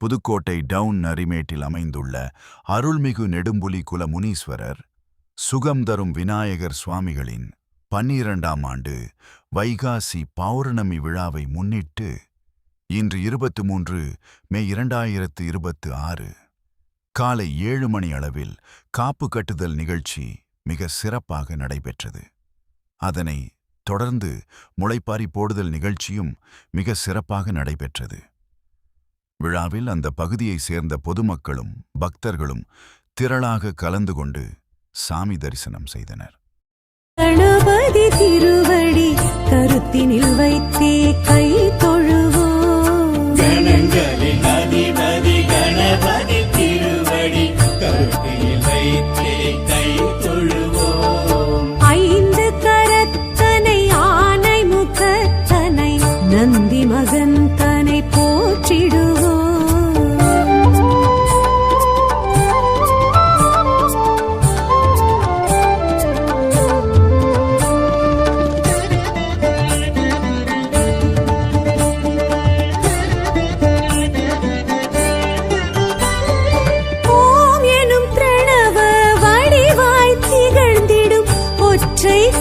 Pudukkottai down நரிமேட்டில் அமைந்துள்ள அருள்மிகு நெடும்புலி குல முனீஸ்வரர் சுகம் தரும் விநாயகர் சுவாமிகளின் 12ஆம் ஆண்டு வைகாசி பௌர்ணமி விழாவை முன்னிட்டு இன்று 23 மே 2026 காலை 7 மணி அளவில் காப்பு கட்டுதல் நிகழ்ச்சி மிக சிறப்பாக நடைபெற்றது. அதனை தொடர்ந்து முளைப்பாரி போடுதல் நிகழ்ச்சியும் மிக சிறப்பாக நடைபெற்றது. விழாவில் அந்த பகுதியைச் சேர்ந்த பொதுமக்களும் பக்தர்களும் திரளாக கலந்து கொண்டு சாமி தரிசனம் செய்தனர். கணபதி திருவடி கருத்தினில் வைத்தே கை தொழுவோம். கணங்களின் அதிபதி கணபதி திருவடி கருத்தினில் வைத்தே கை தொழுவோம். 5 கரத்தனை ஆனை முகத்தனை நந்தி மகன் தனை போற்றிடுவோம்.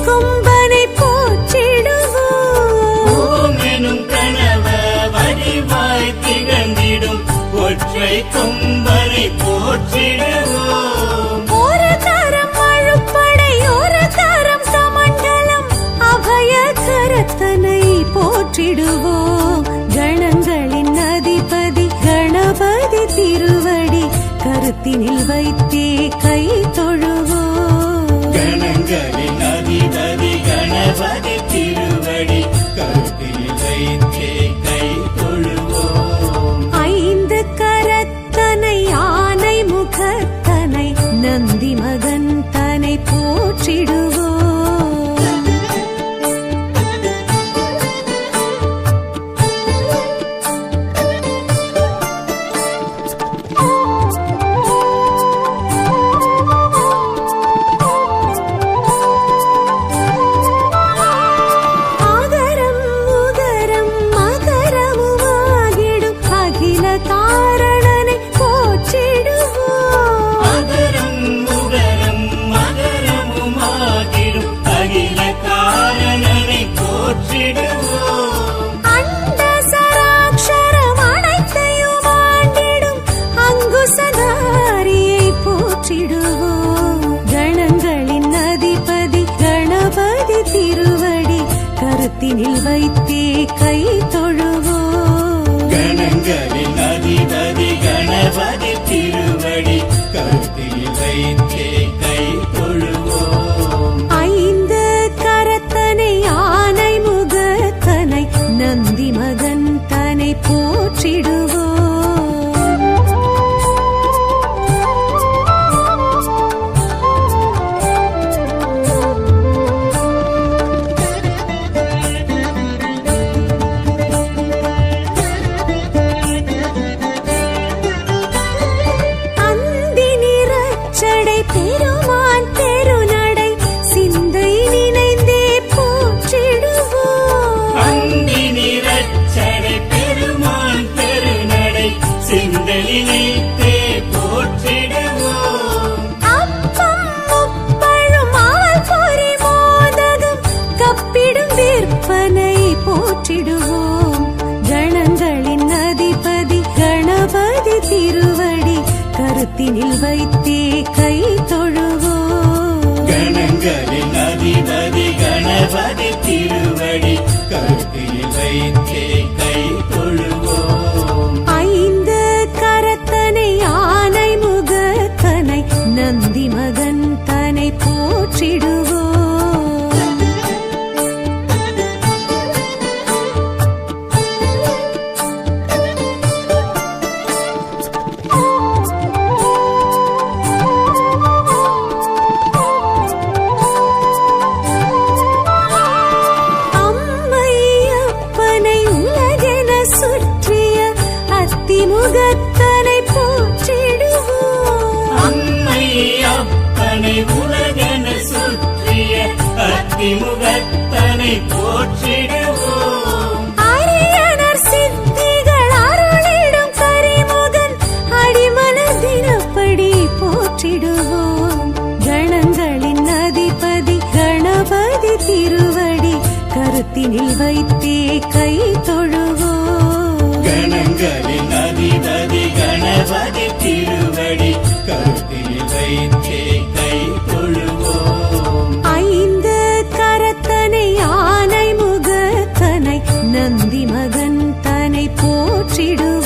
கொம்பனை போற்றிடுவோம். ஓம் எனும் கணவ வடிவாய் திகழ்ந்திடும் ஒற்றை கொம்பனை போற்றிடுவோம். ஒரு கரம் அழுப்படை ஒரு கரம் சமண்டலம் அபய கரத்தனை போற்றிடுவோம். கணங்களின் அதிபதி கணபதி திருவடி கருத்தினில் வைத்தே கை தொழுவோம். கணங்களின் அதிபதி கணபதி திருவடி கருத்தில் வைத்தே கை தொழுவோம். 5 கரத்தனை ஆனை முகத்தனை நந்தி மகன் தனை போற்றிடுவோம். கணங்களின் அதிபதி கணபதி திருவடி கருத்தினில் வைத்தே கை தொழுவோம். கணங்களின் அதிபதி கணபதி திருவடி கருத்தில் வைத்தே கை தொழுவோம். 5 கரத்தனை ஆனை முகத்தனை நந்தி மகன் தனை போற்றிடுவோம். பெருமான் பெருநடை சிந்தை நினைந்தே போற்றிடுவோம். அந்தி நிறச்சடை பெருமான் பெருநடை சிந்தை நினைத்தே போற்றிடுவோம். அப்பம் முப்பழும் அவல் பொரி மோதகம் கப்பிடும் விற்பனை போற்றிடுவோம். கணங்களின் அதிபதி கணபதி திருவடி கருத்தினில் வைத்தே கை தொழுவோம். கணங்களின் அதிபதி கணபதி திருவடி கருத்தில் வைத்தே கை தொழுவோம். 5 கரத்தனை ஆனை முகத்தனை நந்தி மகன் தனை போற்றிடுவோம். முகத்தனை போற்றிடுவோம். அம்மை அப்பனை உலகென சுற்றிய அத்திமுகத்தனை போற்றிடுவோம். அரியனர் சித்திகள் அருளிடும் கரிமுக கருத்தினில் வைத்தே கை தொழுவோம் கணங்களின் அதிபதி கணபதி திருவடி கருத்தில் வைத்தே கை தொழுவோம் ஐந்து கரத்தனை ஆனை முகத்தனை நந்தி மகன் தனை போற்றிடுவோம்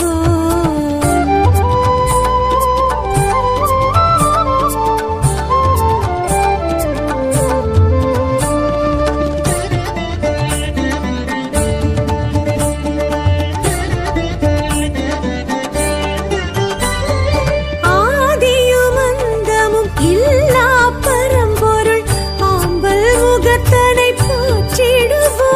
ஆதியும் அந்தமும் இல்லா பரம்பொருள் ஆம்பல் முகத்தனை போற்றிடுவோம்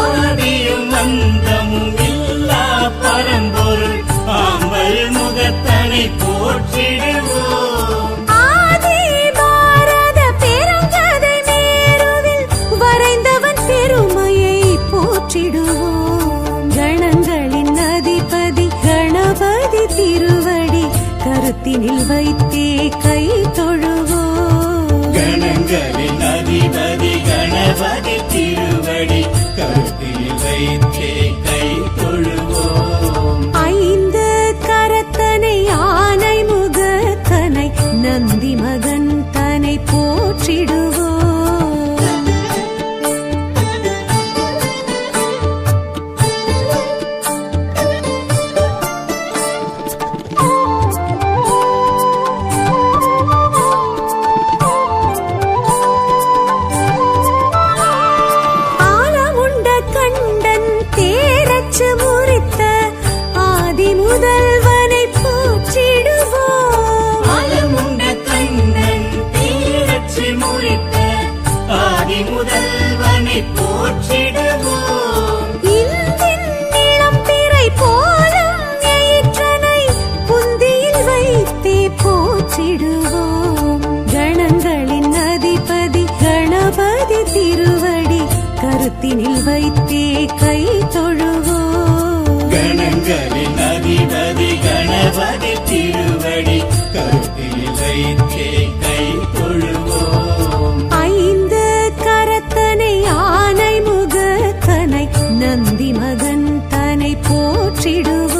ஆதியும் அந்தமும் இல்லா பரம்பொருள் ஆம்பல் முகத்தனை போற்றிடுவோம் ஆதி பாரத பெருங்கதை மேருவில் வரைந்தவன் பெருமையை போற்றிடுவோம் கணங்களின் அதிபதி கணபதி திருவடி கருத்தினில் வைத்தே கை தொழுவோம் கணங்களின் அதிபதி கணபதி திருவடி கருத்தில் வைத்தே கை தொழுவோம் ஐந்து கரத்தனை ஆனை முகத்தனை நந்தி மகன் தனை போற்றிடுவோம் ஆலமுண்ட கண்டன் தேரச்சு முறித்த ஆதி முதல்வனை போற்றிடுவோம் ஆலமுண்ட கண்ணன் தீரச்சு முறித்த ஆதி முதல்வனை போற்றிடுவோம் இந்தின் நிலம் பிறை போலும் எயிற்றனை புந்தியில் வைத்தே போற்றிடுவோம் கணங்களின் அதிபதி கணபதி திருவடி கருத்தினில் வைத்தே கை தொழுவோம் கணங்களின் அதிபதி கணபதி திருவடி கருத்தில் வைத்தே கை தொழுவோம் ஐந்து கரத்தனை ஆனை முகத்தனை நந்தி மகன் தனை போற்றிடுவோம்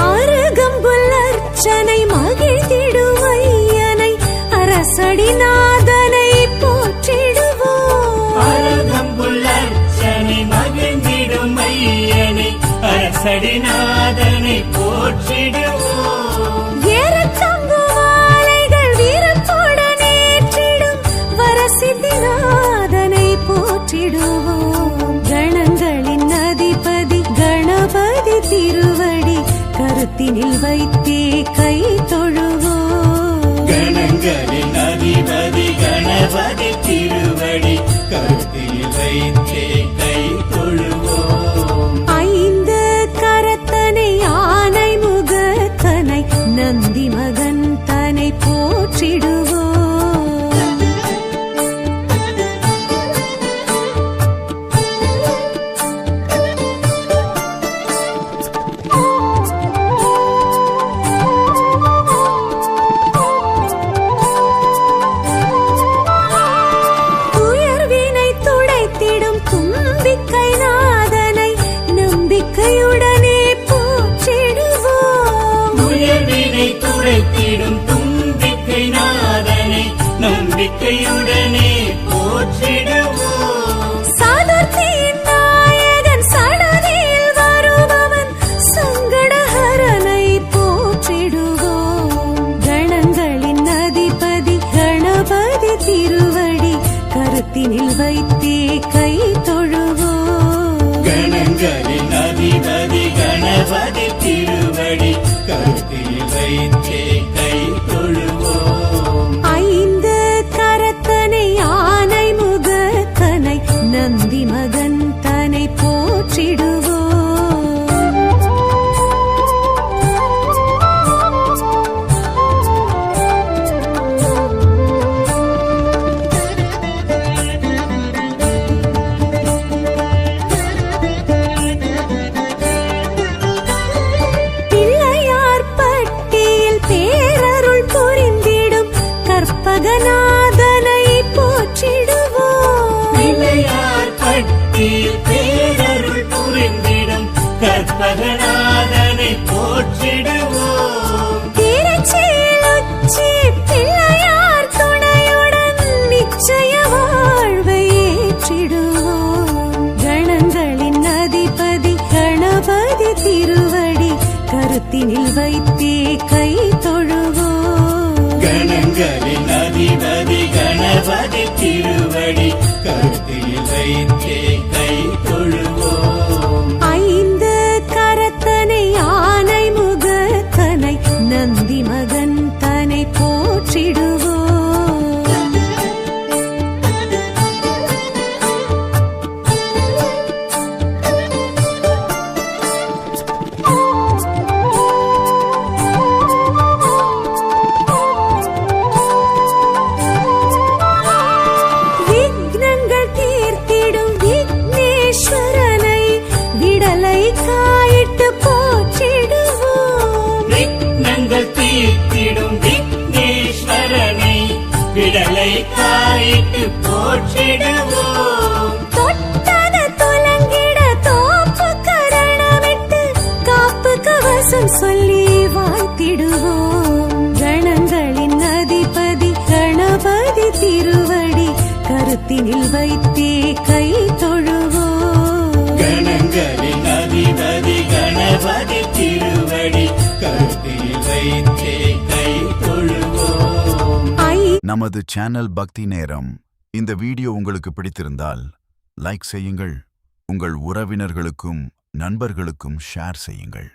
அருகம்புல் அர்ச்சனை மகிழ்ந்திடும் ஐயனை அரசடிநாதனை போற்றிடுவோம் அருகம்புல் அர்ச்சனை மகிழ்ந்திடும் ஐயனை அரசடிநாதனை போற்றிடுவோம் ஏறத்தங்கு மாலைகள் வீரத்துடன் ஏற்றிடும் வரசித்திநாதனை போற்றிடுவோம் கணங்களின் அதிபதி கணபதி திருவடி கருத்தினில் வைத்தே கை தொழுவோம் கணங்களின் அதிபதி கணபதி திருவடி கருத்தில் வைத்தே கை தொழுவோம் ஐந்து கரத்தனை ஆனை முகத்தனை நந்தி மகன் தனை போற்றிடுவோம் துயர்வினை துடைத்திடும் தும்பிக்கை நாதனை நம்பிக்கையுடனே போற்றிடுவோம் உயர்வினை துடைத்திடும் தும்பிக்கை நாதனை நம்பிக்கையுடனே போற்றிடுவோம் சாதுர்த்தியின் நாயகன் சடதியில் வருபவன் சங்கடஹரனை போற்றிடுவோம் கணங்களின் அதிபதி கணபதி திருவடி கருத்தினில் வைத்தே கை தொழுவோம் கணங்களின் அதிபதி கணபதி திருவடி கருத்தில் வைத்தே கை தொழுவோம் ஐந்து கரத்தனை ஆனை முகத்தனை நந்தி மகன் தனை போற்றிடுவோம் உலகநாதனை போற்றிடுவோம். திருச்செலுச்சி பிள்ளையார் துணையுடன் நிச்சய வாழ்வை ஏற்றிடுவோம். கணங்களின் அதிபதி கணபதி திருவடி கருத்தினில் வைத்தே கை தொழுவோம். கணங்களின் அதிபதி கணபதி திருவடி கருத்தில் வைத்தே கை தொழுவோம். ஐந்து கரத்தனை யானை முகத்தனை நந்தி மகன் தனை போற்றிடுவோம். விக்னங்கள் தீர்த்திடும் விக்னேஸ்வரனை விடலை காயிட்டு போற்றிடுவோம். விக்னங்கள் தீர்த்திடும் விக்னேஸ்வரனை விடலை காயிட்டு போற்றிடுவோம். தொட்டது துலங்கிட தோப்பு கரணமிட்டு காப்பு கவசம் சொல்லி வாழ்த்திடுவோம். கணங்களின் அதிபதி கணபதி திருவடி கருத்தினில் வைத்தே கை தொழுவோம். கணங்களின் அதிபதி கணபதி திருவடி கருத்தில் வைத்தே கை தொழுவோம். நமது சேனல் பக்தி நேரம். இந்த வீடியோ உங்களுக்கு பிடித்திருந்தால் லைக் செய்யுங்கள். உங்கள் உறவினர்களுக்கும் நண்பர்களுக்கும் ஷேர் செய்யுங்கள்.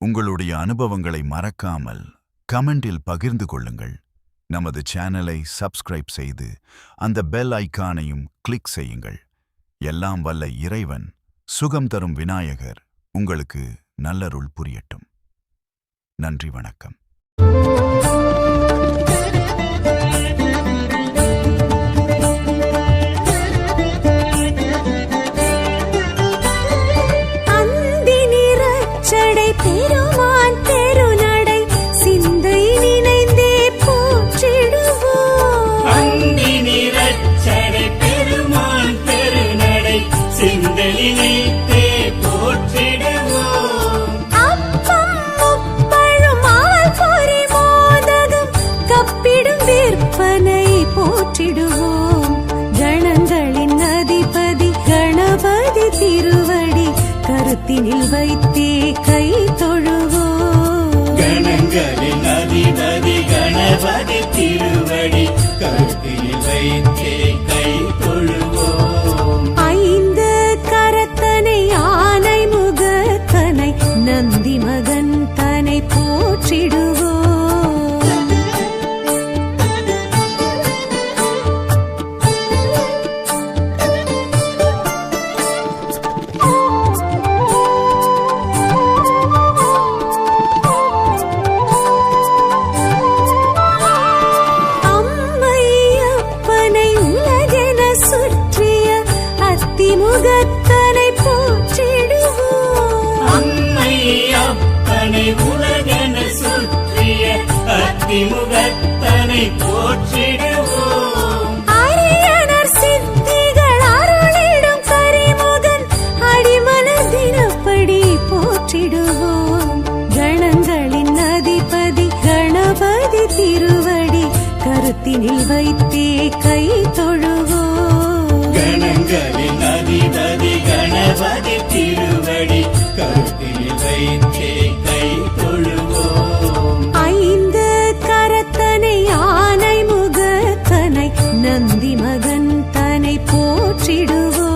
உங்களுடைய அனுபவங்களை மறக்காமல் கமெண்டில் பகிர்ந்து கொள்ளுங்கள். நமது சேனலை சப்ஸ்கிரைப் செய்து அந்த பெல் ஐகானையும் கிளிக் செய்யுங்கள். எல்லாம் வல்ல இறைவன் சுகம் தரும் விநாயகர் உங்களுக்கு நல்லருள் புரியட்டும். நன்றி, வணக்கம். அந்தி நிறச்சடை பெருமான் தெருநடை சிந்தை நினைந்தே போற்றிடுவோம். அந்தி நிறச்சடை பெருமான் பெருநடை சிந்தலினைத்தே போற்றிடுவோம். அப்பம் முப்பழும் அவல் பொரி மோதகம் கப்பிடும் விற்பனை போற்றிடுவோம். கணங்களின் அதிபதி கணபதி திருவடி கருத்தினில் வைத்தே கை தொழுவோம். கணங்களின் அதிபதி கணபதி திருவடி கருத்தில் வைத்தே கை தொழுவோம். ஐந்து கரத்தனை யானை முகத்தனை நந்தி மகன் தனை போற்றிடுவோம். அம்மையப்பனை உலகென சுற்றிய அத்திமுகத்தனை போற்றிடுவோம். அம்மை அப்பனை உலகென சுற்றிய அத்திமுகத்தனை போற்றிடுவோம். அரியணர் சித்திகள் அருளிடும் கரிமுகன் அடிமலர் தினப்படி போற்றிடுவோம். கணங்களின் அதிபதி கணபதி திருவடி கருத்தினில் வைத்தே கை தொழுவோம். கணங்களின் அதிபதி கணபதி திருவடி கருத்தில் வைத்தே கை தொழுவோம். ஐந்து கரத்தனை யானை முகத்தனை நந்தி மகன் தனை போற்றிடுவோம்.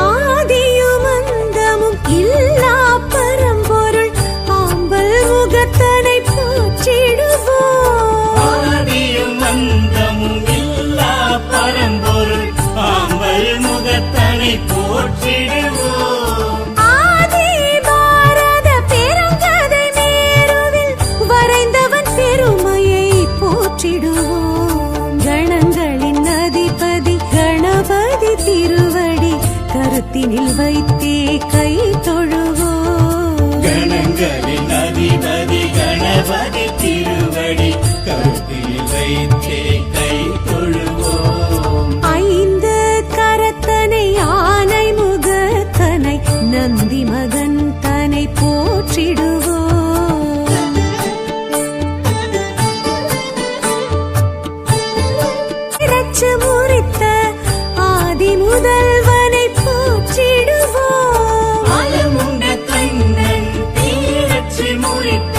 ஆதியும் அந்தமும் இல்லா கருத்தினில் வைத்தே கை தொழுவோம். கணங்களின் அதிபதி கணபதி திருவடி கருத்தில் வைத்தே கை தொழுவோம். ஐந்து கரத்தனை யானை முகத்தனை நந்தி மகன் தனை போற்றிடுவோம். இறச்சு முறித்த ஆதி முதல்வனை போற்றிடுவோம். அலமுண்ட கண்ணன் தீரச்சு முறித்த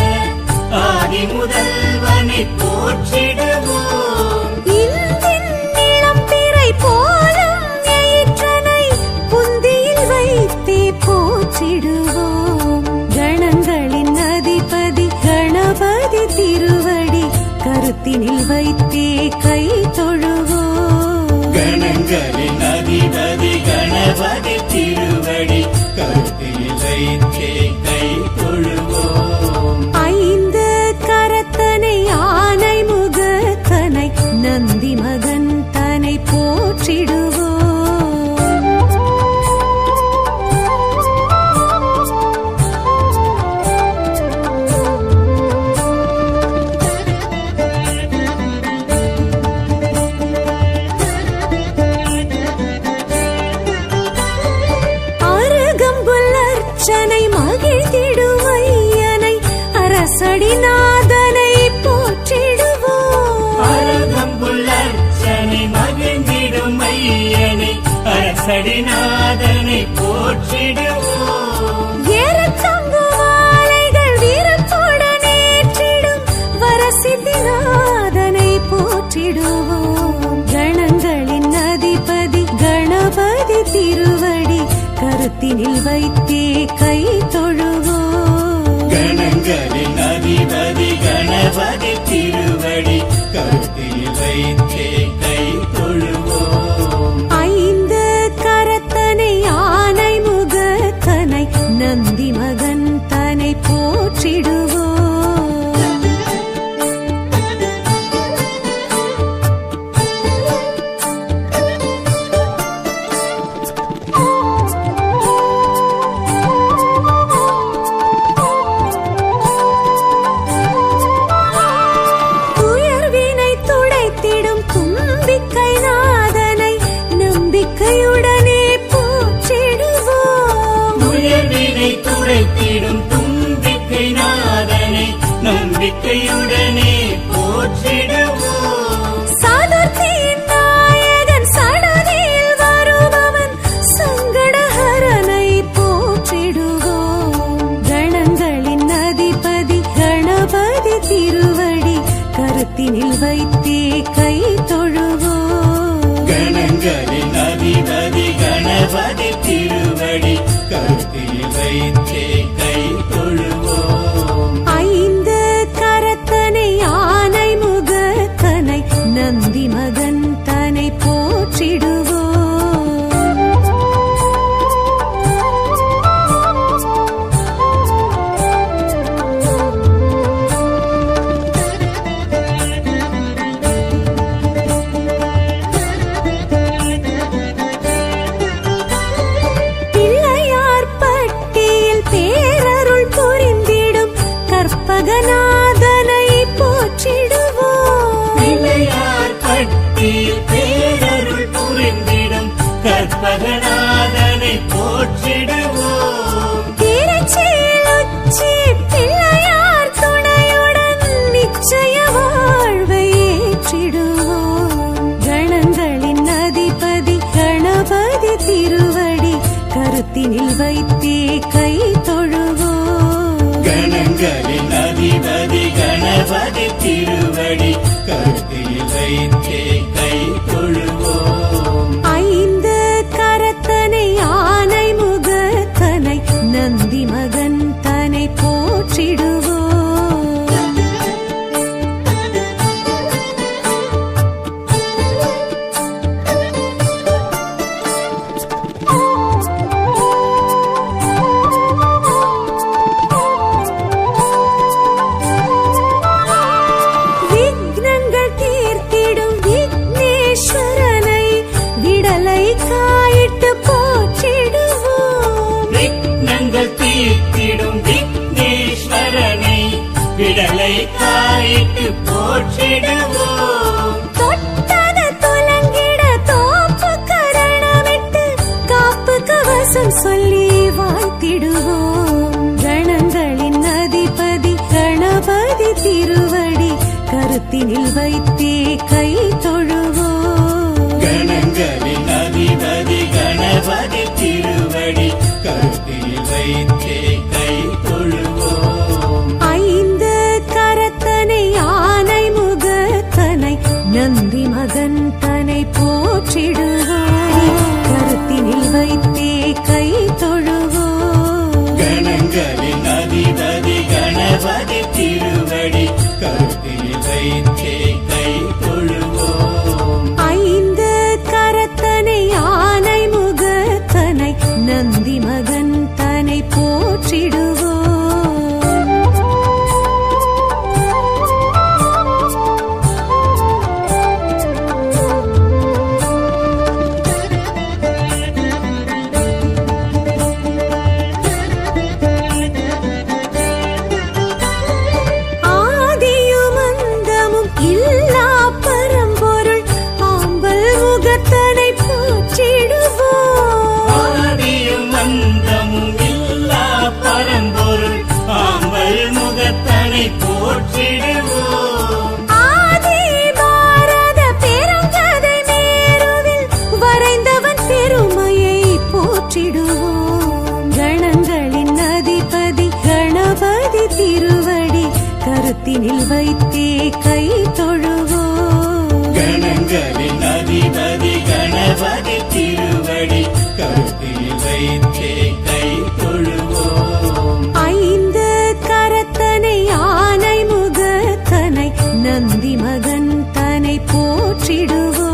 ஆதி முதல்வனை போற்றிடுவோம். இந்தின் நிலம் பிறை போலும் எயிற்றனை புந்தியில் வைத்தே போற்றிடுவோம். கணங்களின் அதிபதி கணபதி திருவடி கருத்தினில் வைத்தே கை தொழுவோம். கணங்களின் அதிபதி கணபதி திருவடி கருத்தில் வைத்தே கை தொழுவோம். ஐந்து கரத்தனை யானை முகத்தனை நந்தி மகன் தனை போற்றிடுவோம். அருகம்புல்லர்ச்சனை மகிழ்ந்திடும் ஐயனை அரசடிநாதனை போற்றிடுவோம். அருகம்புல்லர்ச்சனை மகிழ்ந்திடும் ஐயனை அரசடிநாதனை போற்றிடுவோம். ஏறத்தங்கு மாலைகள் வீரத்துடன் ஏற்றிடும் வரசித்திநாதனை போற்றிடுவோம். கணங்களின் அதிபதி கணபதி திருவடி கருத்தினில் வைத்தே கை தொழுவோம். கணங்களின் அதிபதி கணபதி திருவடி கருத்தில் வைத்தே கை தொழுவோம். ஐந்து கரத்தனை யானை முகத்தனை நந்தி மகன் தனை போற்றிடுவோம். துயர்வினை துடைத்திடும் தும்பிக்கை நாதனை நம்பிக்கையுடனே போற்றிடுவோம். உயர்வினை துடைத்திடும் தும்பிக்கை நாதனை நம்பிக்கையுடனே போற்றிடுவோம். சாதுர்த்தியின் நாயகன் சடதியில் வருபவன் சங்கடஹரனை போற்றிடுவோம். கணங்களின் அதிபதி கணபதி திருவடி கருத்தினில் வைத்தே கை தொழுவோம். கணங்களின் அதிபதி கணபதி திருவடி கருத்தில் வைத்தே கை தொழுவோம். ஐந்து கரத்தனை யானை முகத்தனை நந்தி மகன் தனை போற்றிடுவோம். பிள்ளையார் பட்டியில் பேரருள் புரிந்திடும் கற்பகநாதனை போற்றிடுவோம். பிள்ளையார் பட்டியில் பேரருள் புரிந்திடும் கற்பகநாதனை போற்றிடுவோம். திருச்சியில் உச்சி பிள்ளையார் துணையுடன் நிச்சய வாழ்வை ஏற்றிடுவோம். கணங்களின் அதிபதி கணபதி திருவடி கருத்தினில் வைத்தே கை தொழுவோம். கணங்களின் அதிபதி கணபதி திருவடி கருத்தில் வைத்தே கை தொழுவோம். ஐந்து கரத்தனை யானை முகத்தனை நந்தி மகன் தனை போற்றிடுவோம். விக்னங்கள் தீர்த்திடும் போற்றிடுவோம். தொட்டது துலங்கிட தோப்பு கரணமிட்டு காப்பு கவசம் சொல்லி வாழ்த்திடுவோம். கணங்களின் அதிபதி கணபதி திருவடி கருத்தினில் வைத்தே கை தொழுவோம். கணங்களின் அதிபதி கணபதி திருவடி கருத்தில் வைத்தே கை தொழுவோம். ஐந்து கரத்தனை யானை முகத்தனை நந்தி மகன் தனை போற்றிடுவோம். கருத்தினில் வைத்தே கை தொழுவோம். கணங்களின் அதிபதி கணபதி திருவடி கருத்தில் வைத்தே கை தொழுவோம். ஐந்து கரத்தனை யானை முகத்தனை நந்தி மகன் தனை போற்றிடுவோம். ஆதியும் அந்தமும் இல்லா பரம்பொருள் ஆம்பல் முகத்தனை போற்றிடுவோம். ஆதியும் அந்தமும் இல்லா பரம்பொருள் ஆம்பல் முகத்தனை போற்றிடுவோம். ஆதி பாரத பெருங்கதை மேருவில் வரைந்தவன் பெருமையை போற்றிடுவோம். கணங்களின் அதிபதி கணபதி திருவடி கருத்தினில் வைத்தே கை தொழுவோம். கணங்களின் அதிபதி கணபதி திருவடி கருத்தில் வைத்தே கை தொழுவோம். ஐந்து கரத்தனை யானை முகத்தனை நந்தி மகன் தனை போற்றிடுவோம்.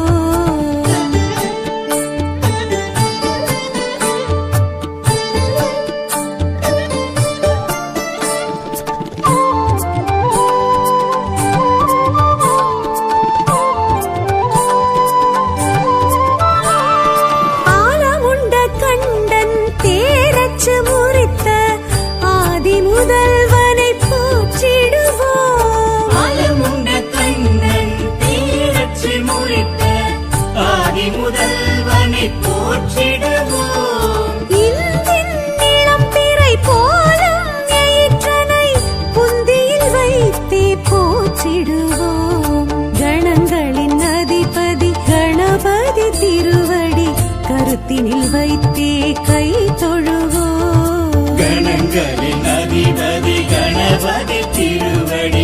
ஆலமுண்ட கண்டன் தேரச்சு முறித்த ஆதி முதல்வனை போற்றிடுவோம். ஆலமுண்ட கண்ணன் தீரச்சி முறித்த ஆதி முதல்வனை போற்றிடுவோம். இந்தின் இளம்பிறை போலும் எயிற்றனை புந்தியில் வைத்தே போற்றிடுவோம். கணங்களின் அதிபதி கணபதி திருவடி கருத்தினில் வைத்தே கை தொழுவோம். கணங்களின் அதிபதி கணபதி திருவடி